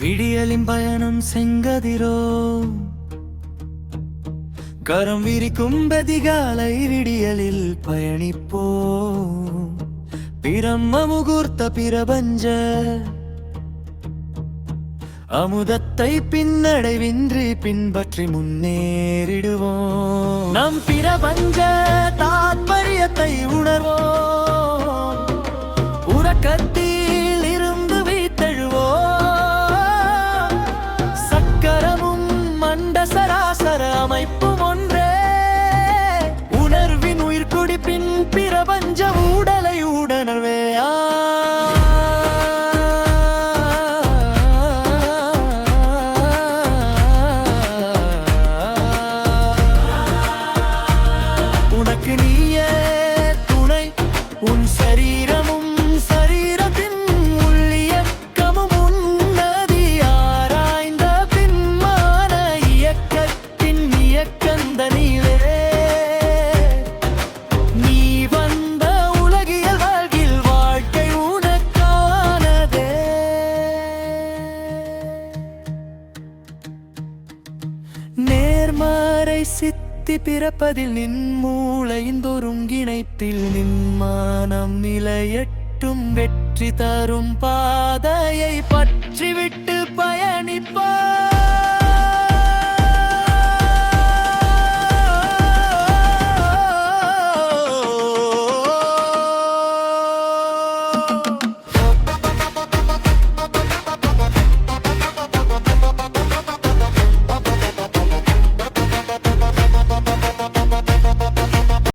விடியலின் பயணம் செங்கதிரோ கரம் விரிக்கும் பதிகாலை விடியலில் பயணிப்போ பிரம்ம முகூர்த்த பிரபஞ்ச அமுதத்தை பின்னடைவின்றி பின்பற்றி முன்னேறிடுவோம். நம் பிரபஞ்ச தாத்பரியத்தை உணர்வோம். உறக்கத்தில் இருந்து வீத்தெழுவோம். சக்கரமும் மண்ட சராசர அமைப்பும் ஒன்றே. உணர்வின் உயிர் குடிப்பின் பிரபஞ்ச உடலை உடனவே நீயே துணை. உன் சரீரமும் சரீரத்தின் உள்ளியக்கமும் உன்னதி ஆராய்ந்த பின்மான இயக்கத்தின் இயக்கந்தனிலே நீ வந்த உலகியல் வாழ்கில் வாழ்க்கை உனக்கானதே. நேர்மறை சித்தி பிறப்பதில் நின் மூளையின் ஒருங்கிணைப்பில் நின்மானம் நிலையட்டும். வெற்றி தரும் பாதையை பற்றிவிட்டு பயணிப்பா.